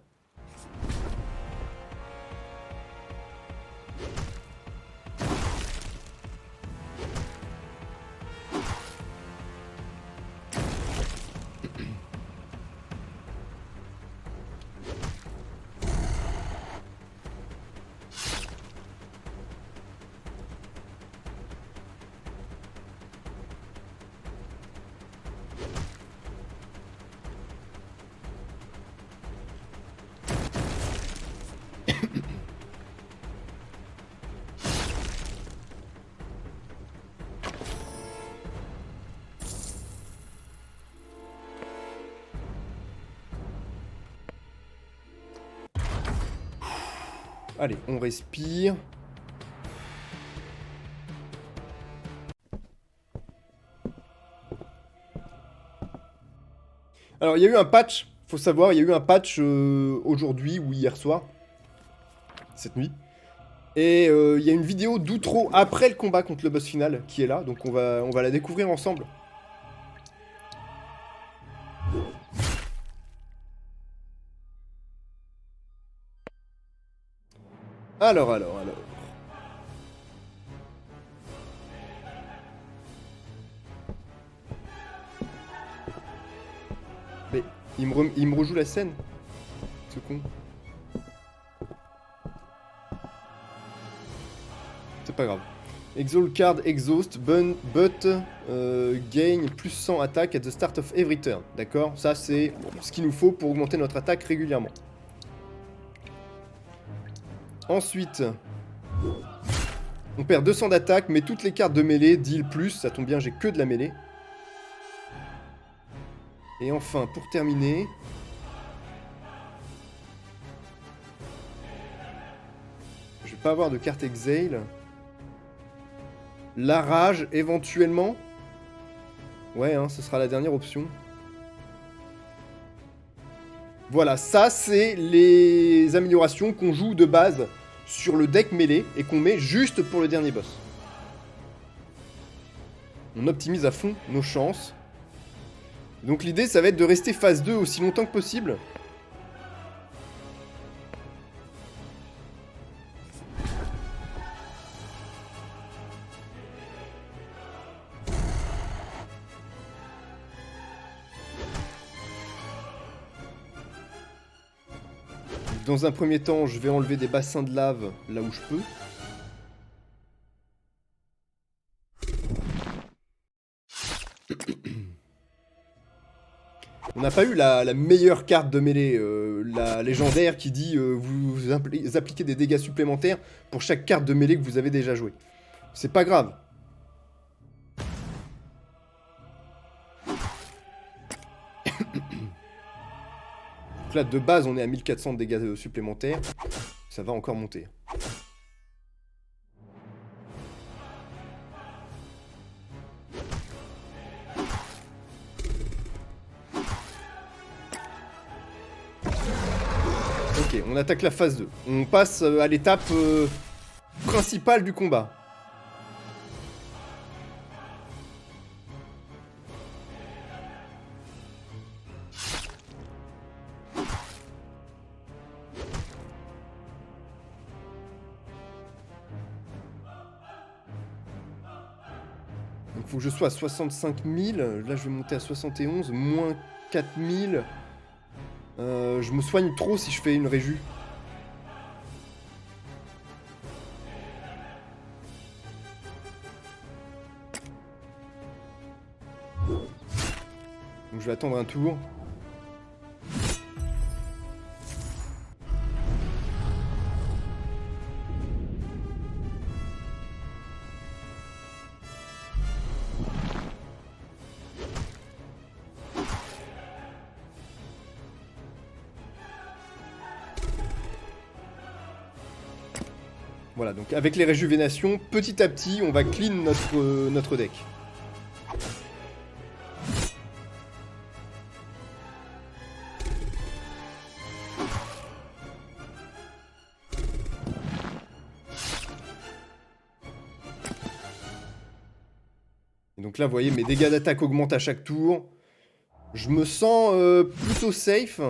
Allez, on respire. Alors, il y a eu un patch, faut savoir, il y a eu un patch aujourd'hui ou hier soir, cette nuit. Et il y a une vidéo d'outro après le combat contre le boss final qui est là, donc on va la découvrir ensemble. Alors. Mais il me rejoue la scène, ce con. C'est pas grave. Exalt card exhaust, but gain plus 100 attaque at the start of every turn. D'accord? Ça, c'est ce qu'il nous faut pour augmenter notre attaque régulièrement. Ensuite, on perd 200 d'attaque, mais toutes les cartes de mêlée deal plus. Ça tombe bien, j'ai que de la mêlée. Et enfin, pour terminer... Je vais pas avoir de carte exile. La rage, éventuellement. Ouais, hein, ce sera la dernière option. Voilà, ça, c'est les améliorations qu'on joue de base sur le deck mêlé et qu'on met juste pour le dernier boss. On optimise à fond nos chances. Donc l'idée, ça va être de rester phase 2 aussi longtemps que possible. Dans un premier temps, je vais enlever des bassins de lave là où je peux. On n'a pas eu la meilleure carte de mêlée, la légendaire qui dit vous appliquez des dégâts supplémentaires pour chaque carte de mêlée que vous avez déjà jouée. C'est pas grave. Donc là, de base, on est à 1400 de dégâts supplémentaires. Ça va encore monter. Ok, on attaque la phase 2. On passe à l'étape principale du combat. Donc faut que je sois à 65 000. Là, je vais monter à 71. Moins 4 000. Je me soigne trop si je fais une réju. Donc je vais attendre un tour. Voilà, donc avec les réjuvénations, petit à petit, on va clean notre deck. Et donc là, vous voyez, mes dégâts d'attaque augmentent à chaque tour. Je me sens plutôt safe.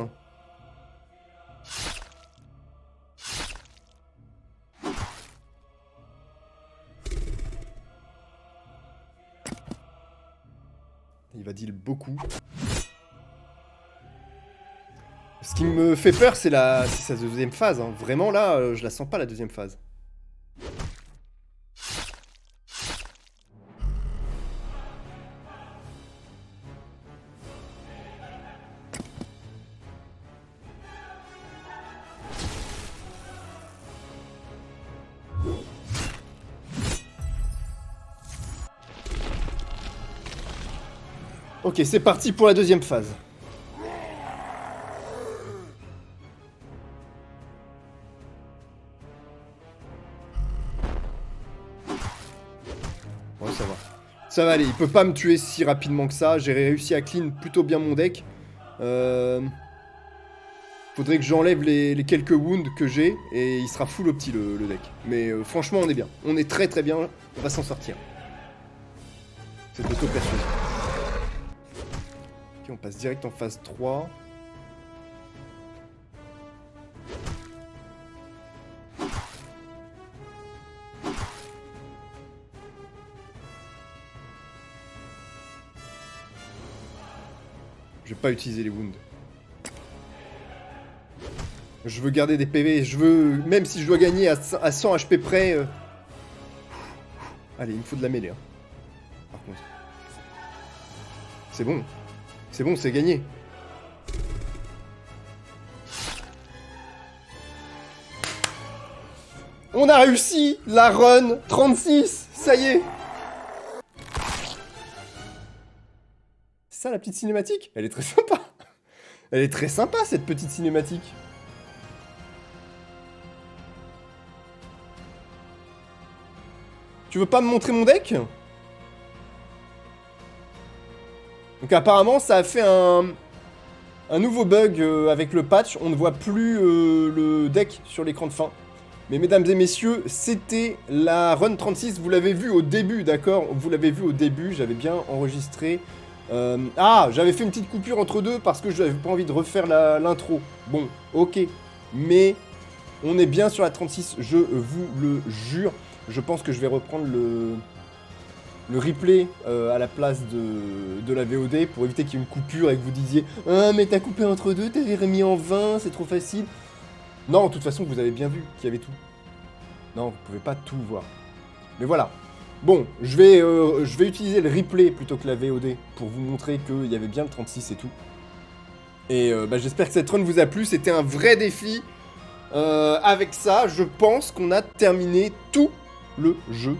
Il va deal beaucoup. Ce qui me fait peur, c'est sa deuxième phase. Hein. Vraiment, là, je la sens pas, la deuxième phase. Ok, c'est parti pour la deuxième phase. Ouais, ça va. Ça va aller, il peut pas me tuer si rapidement que ça. J'ai réussi à clean plutôt bien mon deck. Faudrait que j'enlève les quelques wounds que j'ai, et il sera full opti le deck. Mais franchement, on est bien. On est très très bien, on va s'en sortir. Cette auto-persuasion. Ok, on passe direct en phase 3. Je vais pas utiliser les wounds. Je veux garder des PV, je veux... Même si je dois gagner à 100 HP près... Allez, il me faut de la mêlée. Hein. Par contre. C'est bon. C'est bon, c'est gagné. On a réussi la run 36. Ça y est. C'est ça la petite cinématique? Elle est très sympa. Elle est très sympa cette petite cinématique. Tu veux pas me montrer mon deck? Donc apparemment ça a fait un nouveau bug avec le patch. On ne voit plus le deck sur l'écran de fin. Mais mesdames et messieurs, c'était la run 36. Vous l'avez vu au début, d'accord? Vous l'avez vu au début, j'avais bien enregistré. J'avais fait une petite coupure entre deux parce que je n'avais pas envie de refaire l'intro. Bon, ok. Mais on est bien sur la 36, je vous le jure. Je pense que je vais reprendre le replay à la place de la VOD pour éviter qu'il y ait une coupure et que vous disiez « Ah, mais t'as coupé entre deux, t'avais remis en 20, c'est trop facile. » Non, de toute façon, vous avez bien vu qu'il y avait tout. Non, vous pouvez pas tout voir. Mais voilà. Bon, je vais utiliser le replay plutôt que la VOD pour vous montrer qu'il y avait bien le 36 et tout. Et j'espère que cette run vous a plu, c'était un vrai défi. Avec ça, je pense qu'on a terminé tout le jeu